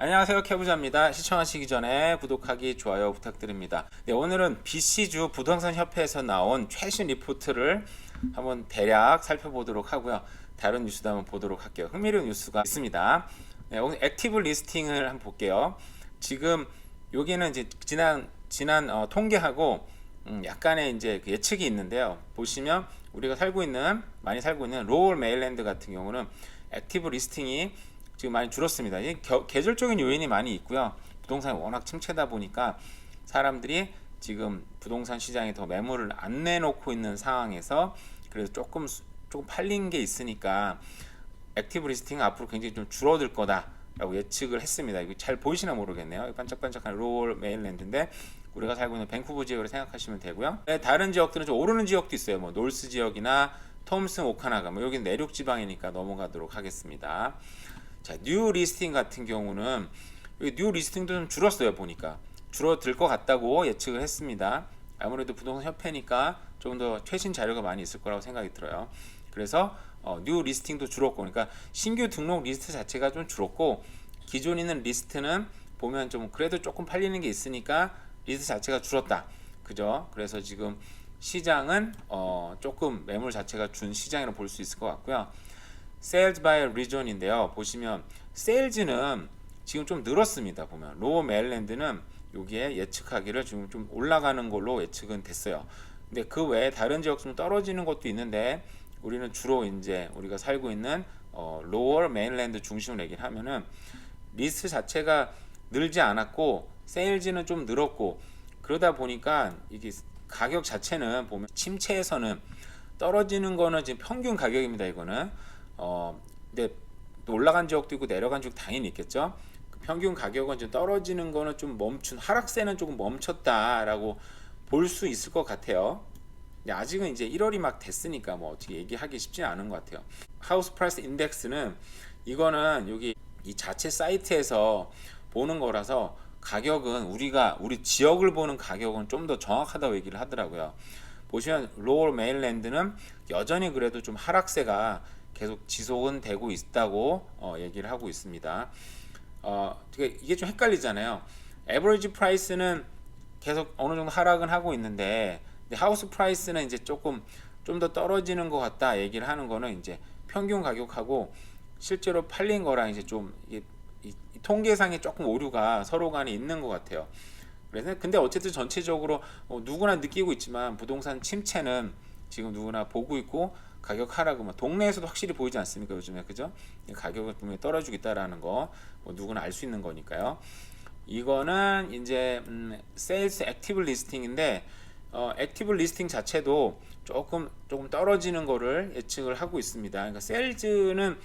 안녕하세요, 캐부자입니다. 시청하시기 전에 구독하기, 좋아요 부탁드립니다. 네, 오늘은 BC주 부동산 협회에서 나온 최신 리포트를 한번 대략 살펴보도록 하고요. 다른 뉴스도 한번 보도록 할게요. 흥미로운 뉴스가 있습니다. 네, 오늘 액티브 리스팅을 한번 볼게요. 지금 여기는 이제 지난 통계하고 약간의 이제 그 예측이 있는데요. 보시면 우리가 많이 살고 있는 로월 메일랜드 같은 경우는 액티브 리스팅이 지금 많이 줄었습니다. 계절적인 요인이 많이 있고요. 부동산이 워낙 침체다 보니까 사람들이 지금 부동산 시장에 더 매물을 안 내놓고 있는 상황에서 그래서 조금 팔린 게 있으니까 액티브 리스팅은 앞으로 굉장히 좀 줄어들 거다라고 예측을 했습니다. 이거 잘 보이시나 모르겠네요. 반짝반짝한 로월 메일랜드인데 우리가 살고 있는 밴쿠버 지역으로 생각하시면 되고요. 다른 지역들은 좀 오르는 지역도 있어요. 뭐 놀스 지역이나 톰슨 오카나가 여기는 내륙 지방이니까 넘어가도록 하겠습니다. 자, 뉴 리스팅 같은 경우는 뉴 리스팅도 좀 줄었어요. 보니까 줄어들 것 같다고 예측을 했습니다. 아무래도 부동산 협회니까 좀 더 최신 자료가 많이 있을 거라고 생각이 들어요. 그래서 뉴 리스팅도 줄었고, 그러니까 신규 등록 리스트 자체가 좀 줄었고, 기존 있는 리스트는 보면 좀 그래도 조금 팔리는 게 있으니까 리스트 자체가 줄었다. 그죠? 그래서 지금 시장은 조금 매물 자체가 준 시장이라고 볼 수 있을 것 같고요. Sales by region인데요. 보시면 세일즈는 지금 좀 늘었습니다. 보면 로어 메일랜드는 여기에 예측하기를 지금 좀 올라가는 걸로 예측은 됐어요. 근데 그 외에 다른 지역 좀 떨어지는 것도 있는데 우리는 주로 이제 우리가 살고 있는 로어 메일랜드 중심으로 얘기를 하면은 리스트 자체가 늘지 않았고 세일즈는 좀 늘었고, 그러다 보니까 이게 가격 자체는 보면 침체에서는 떨어지는 거는 지금 평균 가격입니다. 이거는 근데 또 올라간 지역도 있고 내려간 지역 당연히 있겠죠. 그 평균 가격은 좀 떨어지는 거는 좀 하락세는 조금 멈췄다라고 볼 수 있을 것 같아요. 근데 아직은 이제 1월이 막 됐으니까 뭐 어떻게 얘기하기 쉽지 않은 것 같아요. 하우스 프라이스 인덱스는 이거는 여기 이 자체 사이트에서 보는 거라서 가격은 우리 지역을 보는 가격은 좀 더 정확하다고 얘기를 하더라고요. 보시면 로어 메일랜드는 여전히 그래도 좀 하락세가 계속 지속은 되고 있다고 얘기를 하고 있습니다. 이게 좀 헷갈리잖아요. 에버리지 프라이스는 계속 어느 정도 하락은 하고 있는데 하우스 프라이스는 이제 조금 좀 더 떨어지는 것 같다 얘기를 하는 거는 이제 평균 가격하고 실제로 팔린 거랑 이제 좀 이 통계상에 조금 오류가 서로 간에 있는 것 같아요. 그래서 근데 어쨌든 전체적으로 누구나 느끼고 있지만 부동산 침체는 지금 누구나 보고 있고, 가격 하락은 동네에서도 확실히 보이지 않습니까? 요즘에, 그죠? 가격을 분명히 떨어지고 있다라는 거 누구나 알 수 있는 거니까요. 이거는 이제 세일스 액티브 리스팅인데 액티브 리스팅 자체도 조금 떨어지는 거를 예측을 하고 있습니다. 그러니까 세일즈는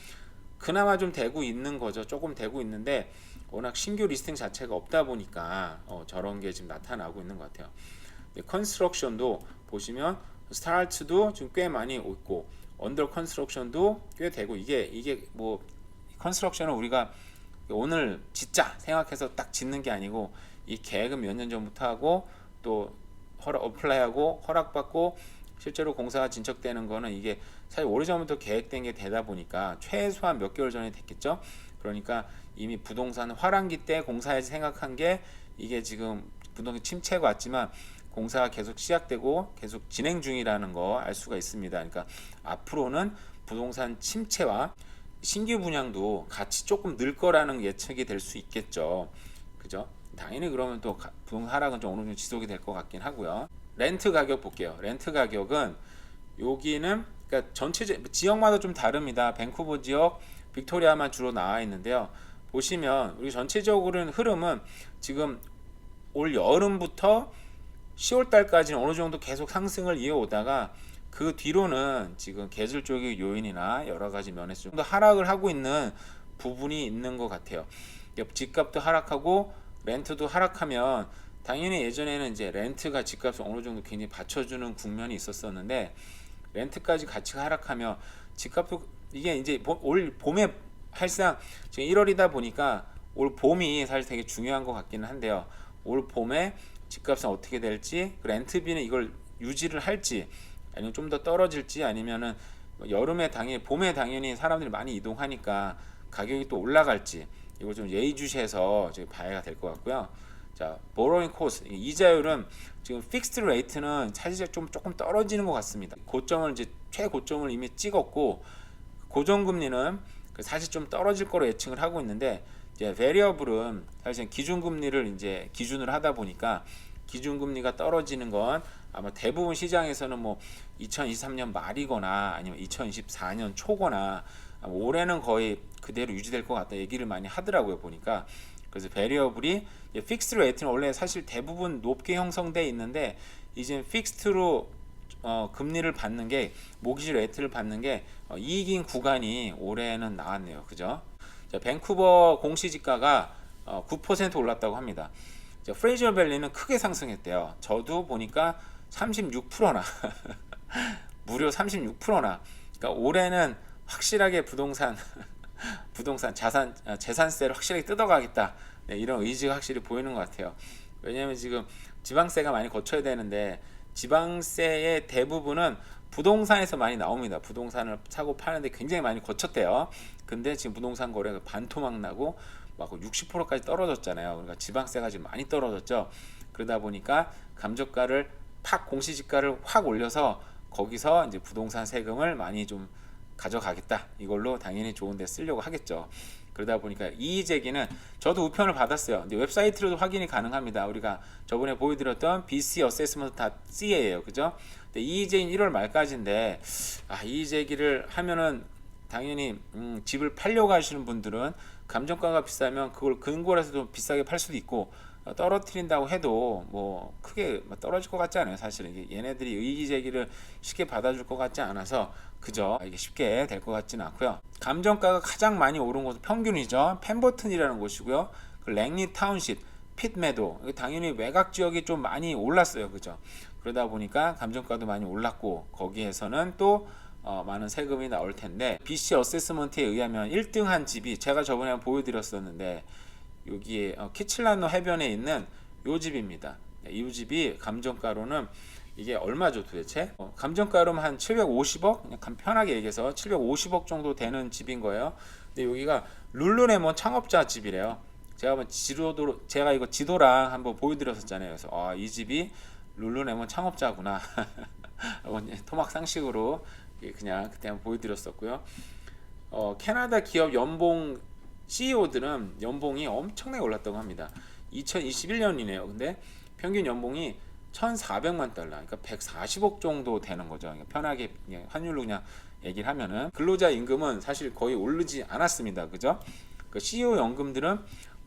그나마 좀 되고 있는 거죠. 조금 되고 있는데 워낙 신규 리스팅 자체가 없다 보니까 저런 게 지금 나타나고 있는 것 같아요. 컨스트럭션도 보시면 스타트도 지금 꽤 많이 있고 언더 컨스트럭션도 꽤 되고, 이게 뭐 컨스트럭션은 우리가 오늘 짓자 생각해서 딱 짓는 게 아니고 이 계획은 몇 년 전부터 하고 또 어플라이하고 허락받고 실제로 공사가 진척되는 거는 이게 사실 오래전부터 계획된 게 되다 보니까 최소한 몇 개월 전에 됐겠죠. 그러니까 이미 부동산 화랑기 때 공사해서 생각한 게 이게 지금 부동산 침체가 왔지만 공사가 계속 시작되고 계속 진행 중이라는 거 알 수가 있습니다. 그러니까 앞으로는 부동산 침체와 신규 분양도 같이 조금 늘 거라는 예측이 될 수 있겠죠. 그죠? 당연히 그러면 또 부동산 하락은 좀 어느 정도 지속이 될 것 같긴 하고요. 렌트 가격 볼게요. 렌트 가격은 여기는 그러니까 전체 지역마다 좀 다릅니다. 밴쿠버 지역, 빅토리아만 주로 나와 있는데요. 보시면 우리 전체적으로는 흐름은 지금 올 여름부터 10월 달까지는 어느 정도 계속 상승을 이어오다가 그 뒤로는 지금 계절적인 요인이나 여러 가지 면에서 좀 더 하락을 하고 있는 부분이 있는 것 같아요. 집값도 하락하고 렌트도 하락하면 당연히 예전에는 이제 렌트가 집값을 어느 정도 굉장히 받쳐주는 국면이 있었었는데 렌트까지 같이 하락하면 집값도 이게 이제 올 봄에 사실상 지금 1월이다 보니까 올 봄이 사실 되게 중요한 것 같기는 한데요. 올 봄에 집값은 어떻게 될지, 렌트비는 이걸 유지를 할지 아니면 좀 더 떨어질지, 아니면은 여름에 봄에 당연히 사람들이 많이 이동하니까 가격이 또 올라갈지 이거 좀 예의주시해서 지금 봐야 될 것 같고요. 자, borrowing cost 이자율은 지금 픽스드 레이트는 사실 좀 조금 떨어지는 것 같습니다. 고점을 이제 최고점을 이미 찍었고 고정금리는 사실 좀 떨어질 거로 예측을 하고 있는데 이제 베리어블은 사실 기준금리를 이제 기준을 하다 보니까 기준금리가 떨어지는 건 아마 대부분 시장에서는 뭐 2023년 말이거나 아니면 2024년 초거나 올해는 거의 그대로 유지될 것 같다 얘기를 많이 하더라고요 보니까. 그래서 베리어블이 픽스드 레이트는 원래 사실 대부분 높게 형성돼 있는데 이제 픽스트로 금리를 받는 게 모기지 레이트를 받는 게 이익인 구간이 올해는 나왔네요. 그죠? 자, 밴쿠버 공시지가가 9% 올랐다고 합니다. 프레이저 밸리는 크게 상승했대요. 저도 보니까 36%나 무려 36%나. 그러니까 올해는 확실하게 부동산 재산세를 확실하게 뜯어가겠다. 네, 이런 의지가 확실히 보이는 것 같아요. 왜냐하면 지금 지방세가 많이 거쳐야 되는데 지방세의 대부분은 부동산에서 많이 나옵니다. 부동산을 사고 파는데 굉장히 많이 거쳤대요. 근데 지금 부동산 거래가 반토막 나고 막 60%까지 떨어졌잖아요. 그러니까 지방세가 지금 많이 떨어졌죠. 그러다 보니까 감정가를 공시지가를 확 올려서 거기서 이제 부동산 세금을 많이 좀 가져가겠다. 이걸로 당연히 좋은 데 쓰려고 하겠죠. 그러다 보니까 이의제기는 저도 우편을 받았어요. 근데 웹사이트로도 확인이 가능합니다. 우리가 저번에 보여드렸던 bcassessment.ca예요. 그죠? 근데 이의제기는 1월 말까지인데 이의제기를 하면은 당연히 집을 팔려고 하시는 분들은 감정가가 비싸면 그걸 근거로 해서 좀 비싸게 팔 수도 있고 떨어뜨린다고 해도 뭐 크게 떨어질 것 같지 않아요. 사실은 얘네들이 이의제기를 쉽게 받아줄 것 같지 않아서 그저 이게 쉽게 될 것 같지는 않고요. 감정가가 가장 많이 오른 곳은 평균이죠. 펜버튼이라는 곳이고요. 그 랭리 타운십, 핏메도 당연히 외곽 지역이 좀 많이 올랐어요. 그죠? 그러다 보니까 감정가도 많이 올랐고 거기에서는 또 많은 세금이 나올 텐데 BC 어세스먼트에 의하면 1등한 집이 제가 저번에 한번 보여드렸었는데 여기에 키칠라노 해변에 있는 요 집입니다. 이 집이 감정가로는 이게 얼마죠 도대체? 감정가로는 한 750억? 그냥 편하게 얘기해서 750억 정도 되는 집인 거예요. 근데 여기가 룰루레몬 창업자 집이래요. 제가 이거 지도랑 한번 보여드렸었잖아요. 그래서 이 집이 룰루레몬 창업자구나. 토막 상식으로 그냥 그때 한번 보여드렸었고요. 캐나다 기업 연봉 CEO들은 연봉이 엄청나게 올랐다고 합니다. 2021년이네요. 근데 평균 연봉이 1,400만 달러, 그러니까 140억 정도 되는 거죠. 그러니까 편하게 그냥 환율로 그냥 얘기를 하면은 근로자 임금은 사실 거의 오르지 않았습니다. 그죠? 그 CEO 연금들은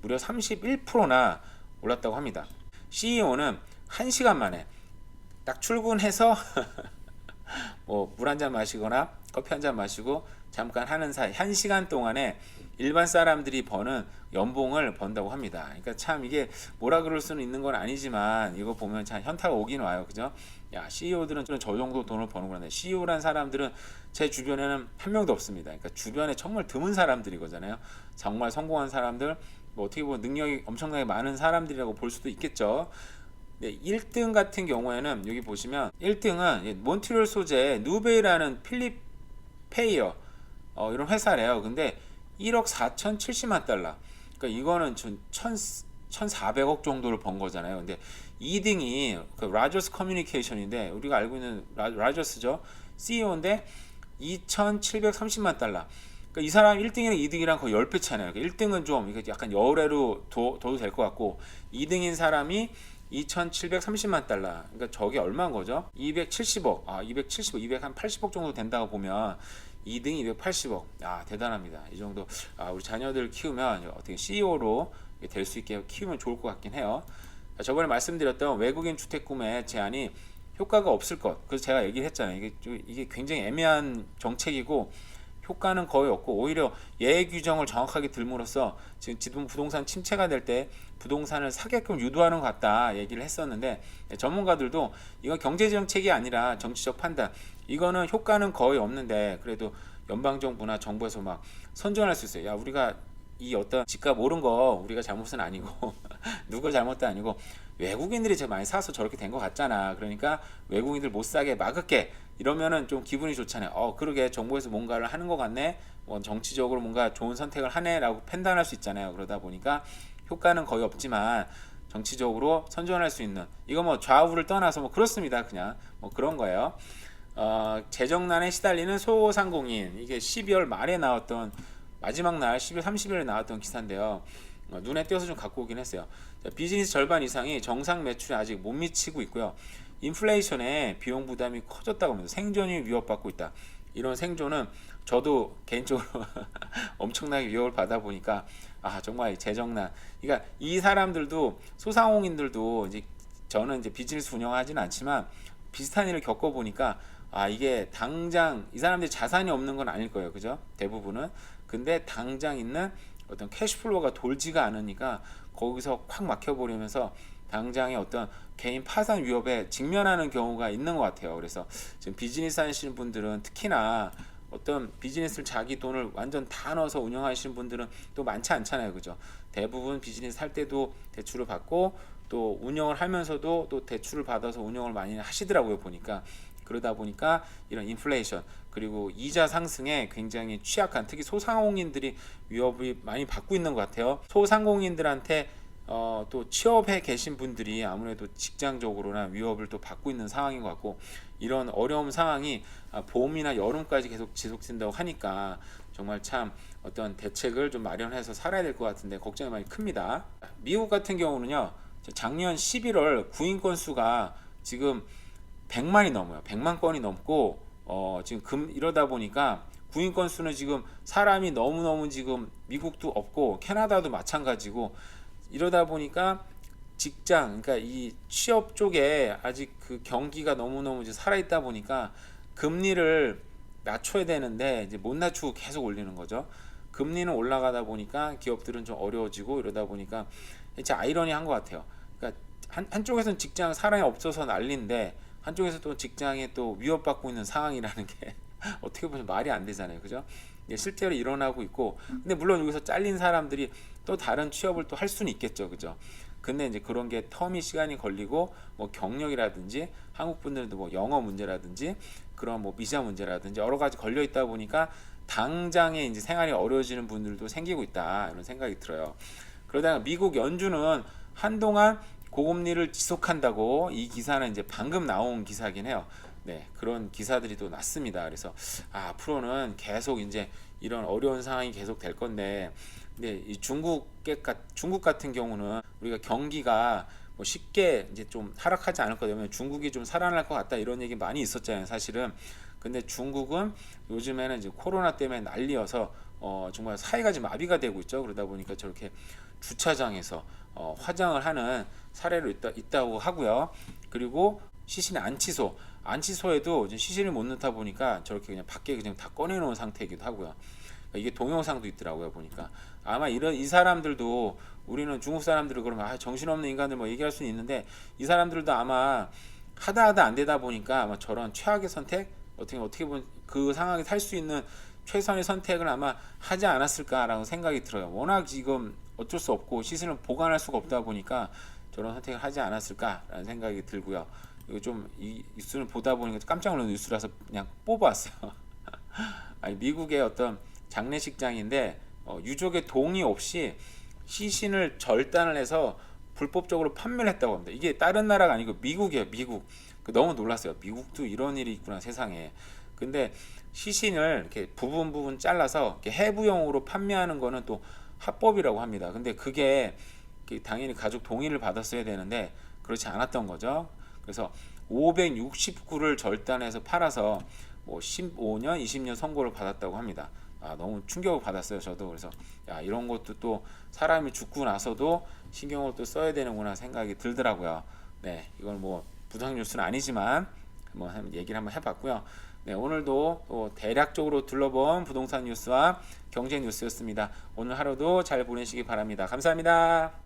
무려 31%나 올랐다고 합니다. CEO는 1시간 만에 딱 출근해서 뭐 물 한 잔 마시거나 커피 한 잔 마시고 잠깐 하는 사이 1시간 동안에 일반 사람들이 버는 연봉을 번다고 합니다. 그러니까 참 이게 뭐라 그럴 수는 있는 건 아니지만 이거 보면 참 현타가 오긴 와요. 그죠? 야, CEO들은 저 정도 돈을 버는구나. CEO란 사람들은 제 주변에는 한 명도 없습니다. 그러니까 주변에 정말 드문 사람들이거든요. 정말 성공한 사람들, 뭐 어떻게 보면 능력이 엄청나게 많은 사람들이라고 볼 수도 있겠죠. 네, 1등 같은 경우에는 여기 보시면 1등은 몬트리올 소재 누베이라는 필립 페이어 이런 회사래요. 근데 1억 4,070만 달러. 그러니까 이거는 1,400억 정도를 번 거잖아요. 근데 2등이 그 라저스 커뮤니케이션인데 우리가 알고 있는 라저스죠. CEO인데 2,730만 달러. 그러니까 이 사람 1등이랑 2등이랑 거의 10배 차이나요. 그러니까 1등은 좀 약간 열애로 둬도 될 것 같고 2등인 사람이 2,730만 달러. 그러니까 저게 얼마인 거죠? 270억. 270억, 280억 정도 된다고 보면 2등이 280억. 대단합니다. 이 정도 우리 자녀들 키우면 어떻게 CEO로 될 수 있게 키우면 좋을 것 같긴 해요. 저번에 말씀드렸던 외국인 주택 구매 제한이 효과가 없을 것. 그래서 제가 얘기를 했잖아요. 이게 굉장히 애매한 정책이고 효과는 거의 없고 오히려 예외 규정을 정확하게 들므로써 지금 부동산 침체가 될 때 부동산을 사게끔 유도하는 것 같다 얘기를 했었는데 전문가들도 이건 경제정책이 아니라 정치적 판단 이거는 효과는 거의 없는데 그래도 연방정부나 정부에서 막 선전할 수 있어요. 야 우리가 이 어떤 집값 오른 거 우리가 잘못은 아니고 누구 잘못도 아니고 외국인들이 제일 많이 사서 저렇게 된 것 같잖아. 그러니까 외국인들 못 사게 막을게. 이러면은 좀 기분이 좋잖아요. 그러게 정부에서 뭔가를 하는 것 같네. 뭐 정치적으로 뭔가 좋은 선택을 하네라고 판단할 수 있잖아요. 그러다 보니까 효과는 거의 없지만 정치적으로 선전할 수 있는, 이거 뭐 좌우를 떠나서 뭐 그렇습니다. 그냥 뭐 그런 거예요. 재정난에 시달리는 소상공인, 이게 12월 말에 나왔던, 마지막 날 12월 30일에 나왔던 기사인데요. 눈에 띄어서 좀 갖고 오긴 했어요. 자, 비즈니스 절반 이상이 정상 매출에 아직 못 미치고 있고요. 인플레이션에 비용 부담이 커졌다고 합니다. 생존이 위협받고 있다. 이런 생존은 저도 개인적으로 엄청나게 위협을 받아 보니까 정말 재정난. 그러니까 이 사람들도, 소상공인들도 이제, 저는 이제 비즈니스 운영하지는 않지만 비슷한 일을 겪어 보니까 이게 당장 이 사람들이 자산이 없는 건 아닐 거예요. 그죠? 대부분은. 근데 당장 있는 어떤 캐시플로우가 돌지가 않으니까 거기서 콱 막혀버리면서 당장의 어떤 개인 파산 위협에 직면하는 경우가 있는 것 같아요. 그래서 지금 비즈니스 하시는 분들은, 특히나 어떤 비즈니스를 자기 돈을 완전 다 넣어서 운영하시는 분들은 또 많지 않잖아요. 그죠? 대부분 비즈니스 할 때도 대출을 받고 또 운영을 하면서도 또 대출을 받아서 운영을 많이 하시더라고요. 보니까. 그러다 보니까 이런 인플레이션 그리고 이자 상승에 굉장히 취약한, 특히 소상공인들이 위협이 많이 받고 있는 것 같아요. 소상공인들한테 또 취업해 계신 분들이 아무래도 직장적으로나 위협을 또 받고 있는 상황인 것 같고, 이런 어려운 상황이 봄이나 여름까지 계속 지속된다고 하니까 정말 참 어떤 대책을 좀 마련해서 살아야 될 것 같은데 걱정이 많이 큽니다. 미국 같은 경우는요, 작년 11월 구인 건수가 지금 100만이 넘어요. 100만 건이 넘고 지금 이러다 보니까 구인 건수는 지금 사람이 너무너무 지금 미국도 없고 캐나다도 마찬가지고, 이러다 보니까 직장, 그러니까 이 취업 쪽에 아직 그 경기가 너무너무 이제 살아있다 보니까 금리를 낮춰야 되는데 이제 못 낮추고 계속 올리는 거죠. 금리는 올라가다 보니까 기업들은 좀 어려워지고, 이러다 보니까 진짜 아이러니한 것 같아요. 그러니까 한쪽에서는 직장 사람이 없어서 난리인데 한쪽에서 또 직장에 또 위협받고 있는 상황이라는 게 어떻게 보면 말이 안 되잖아요. 그죠? 실제로 일어나고 있고, 근데 물론 여기서 잘린 사람들이 또 다른 취업을 또 할 수는 있겠죠. 그죠? 근데 이제 그런 게 텀이 시간이 걸리고, 뭐 경력이라든지 한국 분들도 뭐 영어 문제라든지 그런 뭐 비자 문제라든지 여러 가지 걸려 있다 보니까 당장에 이제 생활이 어려워지는 분들도 생기고 있다, 이런 생각이 들어요. 그러다가 미국 연준은 한동안 고금리를 지속한다고, 이 기사는 이제 방금 나온 기사긴 해요. 네, 그런 기사들이 또 났습니다. 그래서 앞으로는 계속 이제 이런 어려운 상황이 계속 될 건데, 근데 이 중국 같은 경우는 우리가 경기가 뭐 쉽게 이제 좀 하락하지 않을 거다, 왜냐면 중국이 좀 살아날 것 같다, 이런 얘기 많이 있었잖아요, 사실은. 근데 중국은 요즘에는 이제 코로나 때문에 난리여서 정말 사회가 지금 마비가 되고 있죠. 그러다 보니까 저렇게 주차장에서 화장을 하는 사례로 있다고 하고요. 그리고 시신 안치소에도 시신을 못 넣다 보니까 저렇게 그냥 밖에 그냥 다 꺼내놓은 상태이기도 하고요. 그러니까 이게 동영상도 있더라고요, 보니까. 아마 이 사람들도, 우리는 중국 사람들을 그러면 정신없는 인간들 뭐 얘기할 수는 있는데, 이 사람들도 아마 하다 안 되다 보니까 아마 저런 최악의 선택, 어떻게 보면 그 상황에 살 수 있는 최선의 선택을 아마 하지 않았을까라는 생각이 들어요. 워낙 지금 어쩔 수 없고 시신을 보관할 수가 없다 보니까 저런 선택을 하지 않았을까라는 생각이 들고요. 이거 좀 이 뉴스를 보다 보니까 깜짝 놀란 뉴스라서 그냥 뽑아왔어요. 아니, 미국의 어떤 장례식장인데 유족의 동의 없이 시신을 절단을 해서 불법적으로 판매를 했다고 합니다. 이게 다른 나라가 아니고 미국이에요, 미국. 너무 놀랐어요. 미국도 이런 일이 있구나, 세상에. 근데 시신을 이렇게 부분 잘라서 이렇게 해부용으로 판매하는 거는 또 합법이라고 합니다. 근데 그게 당연히 가족 동의를 받았어야 되는데 그렇지 않았던 거죠. 그래서 569를 절단해서 팔아서 뭐 15년, 20년 선고를 받았다고 합니다. 너무 충격을 받았어요, 저도. 그래서 이런 것도 또 사람이 죽고 나서도 신경을 또 써야 되는구나 생각이 들더라고요. 네, 이건 뭐 부당 뉴스는 아니지만 한번 얘기를 한번 해봤고요. 네, 오늘도 또 대략적으로 둘러본 부동산 뉴스와 경제 뉴스였습니다. 오늘 하루도 잘 보내시기 바랍니다. 감사합니다.